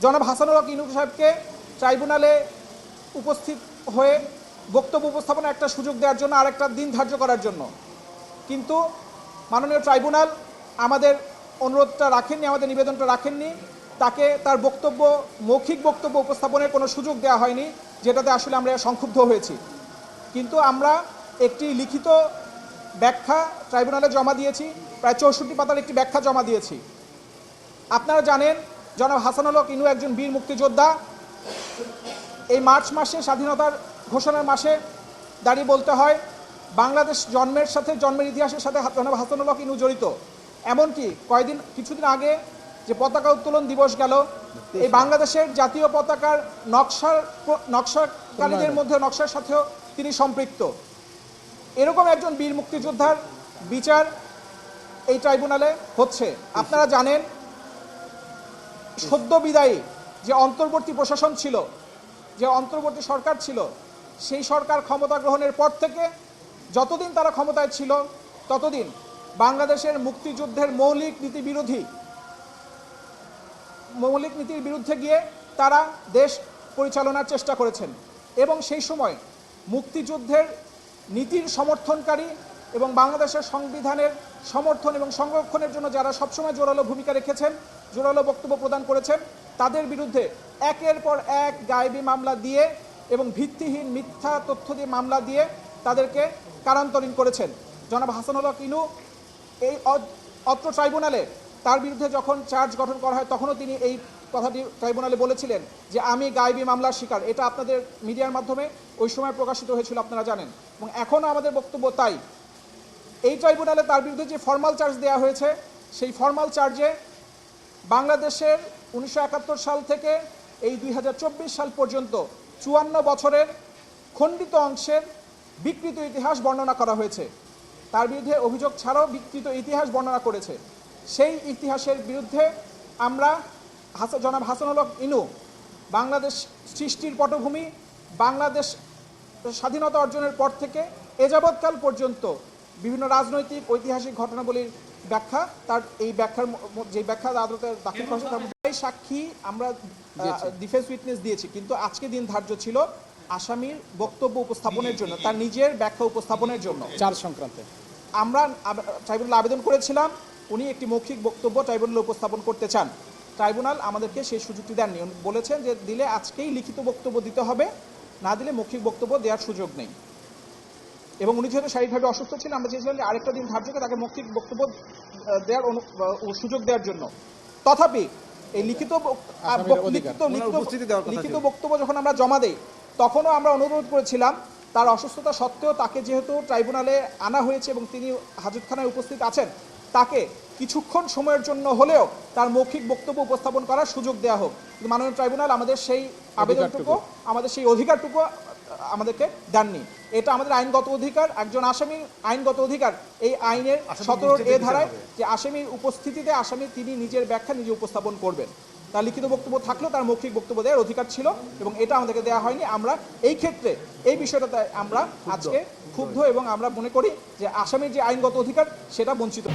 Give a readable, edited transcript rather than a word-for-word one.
জনাব হাসানুল হক ইনু সাহেবকে ট্রাইব্যুনালে উপস্থিত হয়ে বক্তব্য উপস্থাপনের একটা সুযোগ দেওয়ার জন্য আরেকটা দিন ধার্য করার জন্য, কিন্তু মাননীয় ট্রাইব্যুনাল আমাদের অনুরোধটা রাখেননি, আমাদের নিবেদনটা রাখেননি। তাকে তার বক্তব্য, মৌখিক বক্তব্য উপস্থাপনের কোনো সুযোগ দেওয়া হয়নি, যেটাতে আসলে আমরা সংক্ষুব্ধ হয়েছি। কিন্তু আমরা একটি লিখিত ব্যাখ্যা ট্রাইব্যুনালে জমা দিয়েছি, প্রায় 64 পাতার একটি ব্যাখ্যা জমা দিয়েছি। আপনারা জানেন জনাব হাসানুল হক ইনু একজন বীর মুক্তিযোদ্ধা। এই মার্চ মাসে, স্বাধীনতার ঘোষণার মাসে দাঁড়িয়ে বলতে হয় বাংলাদেশ জন্মের সাথে, জন্মের ইতিহাসের সাথে জনাব হাসানুল হক ইনু জড়িত। এমনকি কিছুদিন আগে যে পতাকা উত্তোলন দিবস গেল, এই বাংলাদেশের জাতীয় পতাকার নকশাকারীদের মধ্যে, নকশার সাথেও তিনি সম্পৃক্ত। এরকম একজন বীর মুক্তিযোদ্ধার বিচার এই ট্রাইব্যুনালে হচ্ছে। আপনারা জানেন সদ্য বিদায়ী যে অন্তর্বর্তী প্রশাসন ছিল, যে অন্তর্বর্তী সরকার ছিল, সেই সরকার ক্ষমতা গ্রহণের পর থেকে যতদিন তারা ক্ষমতায় ছিল ততদিন বাংলাদেশের মুক্তিযুদ্ধের মৌলিক নীতির বিরুদ্ধে গিয়ে তারা দেশ পরিচালনার চেষ্টা করেছেন। এবং সেই সময় মুক্তিযুদ্ধের নীতির সমর্থনকারী এবং বাংলাদেশের সংবিধানের সমর্থন এবং সংরক্ষণের জন্য যারা সবসময় জোরালো ভূমিকা রেখেছেন, জোরালো বক্তব্য প্রদান করেছেন, তাদের বিরুদ্ধে একের পর এক গায়েবী মামলা দিয়ে এবং ভিত্তিহীন মিথ্যা তথ্য দিয়ে মামলা দিয়ে তাদেরকে কারান্তরীণ করেছেন। জনাব হাসানুল হক ইনু এই অত্র ট্রাইব্যুনালে তার বিরুদ্ধে যখন চার্জ গঠন করা হয় তখনও তিনি এই কথাটি ট্রাইব্যুনালে বলেছিলেন যে আমি গায়েবী মামলার শিকার। এটা আপনাদের মিডিয়ার মাধ্যমে ওই সময় প্রকাশিত হয়েছিল, আপনারা জানেন। এবং এখনও আমাদের বক্তব্য তাই। এই ট্রাইব্যুনালে তার বিরুদ্ধে যে ফর্মাল চার্জ দেওয়া হয়েছে, সেই ফর্মাল চার্জে বাংলাদেশের 1971 সাল থেকে এই 2024 সাল পর্যন্ত 54 বছরের খণ্ডিত অংশের বিকৃত ইতিহাস বর্ণনা করা হয়েছে। তার বিরুদ্ধে অভিযোগ ছাড়াও বিকৃত ইতিহাস বর্ণনা করেছে। সেই ইতিহাসের বিরুদ্ধে আমরা জনাব হাসানুল হক ইনু বাংলাদেশ সৃষ্টির পটভূমি, বাংলাদেশ স্বাধীনতা অর্জনের পর থেকে এ যাবৎকাল পর্যন্ত বিভিন্ন রাজনৈতিক ঐতিহাসিক ঘটনাবলীর ব্যাখ্যা, তার এই ব্যাখ্যার যে ব্যাখ্যা আদালতে দাখিল করেছে তার সাক্ষী আমরা ডিফেন্স উইটনেস দিয়েছি। কিন্তু আজকে দিন ধার্য ছিল আসামির বক্তব্য উপস্থাপনের জন্য, তার নিজের ব্যাখ্যা উপস্থাপনের জন্য। চার্জ সংক্রান্তে আমরা ট্রাইব্যুনালে আবেদন করেছিলাম, উনি একটি মৌখিক বক্তব্য ট্রাইব্যুনালে উপস্থাপন করতে চান। ট্রাইব্যুনাল আমাদেরকে সেই সুযোগটি দেননি। বলেছেন যে দিলে আজকেই লিখিত বক্তব্য দিতে হবে, না দিলে মৌখিক বক্তব্য দেওয়ার সুযোগ নেই। এবং উনি যেহেতু শারীরিকভাবে অসুস্থ ছিলেন, আমরা চেয়েছিলাম যে আরেকটা দিন ধার্য করে তাকে মৌখিক বক্তব্য দেওয়ার সুযোগ দেওয়ার জন্য। তথাপি এই লিখিত বক্তব্য যখন আমরা জমা দেই তখনও আমরা অনুরোধ করেছিলাম তার অসুস্থতা সত্ত্বেও তাকে যেহেতু ট্রাইব্যুনালে আনা হয়েছে এবং তিনি হাজতখানায় উপস্থিত আছেন, তাকে কিছুক্ষণ সময়ের জন্য হলেও তার মৌখিক বক্তব্য উপস্থাপন করার সুযোগ দেওয়া হোক। মাননীয় ট্রাইব্যুনাল আমাদের সেই আবেদনটুকু, আমাদের সেই অধিকারটুকু আমাদেরকে দেননি। এটা আমাদের আইনগত অধিকার, একজন আসামির আইনগত অধিকার। এই আইনের 17 ধারায় যে আসামির উপস্থিতিতে আসামি তিনি নিজের ব্যাখ্যা নিজে উপস্থাপন করবেন। তার লিখিত বক্তব্য থাকলেও তার মৌখিক বক্তব্য দেওয়ার অধিকার ছিল এবং এটা আমাদেরকে দেওয়া হয়নি। আমরা এই ক্ষেত্রে এই বিষয়টাতে আমরা আজকে ক্ষুব্ধ এবং আমরা মনে করি যে আসামির যে আইনগত অধিকার সেটা বঞ্চিত।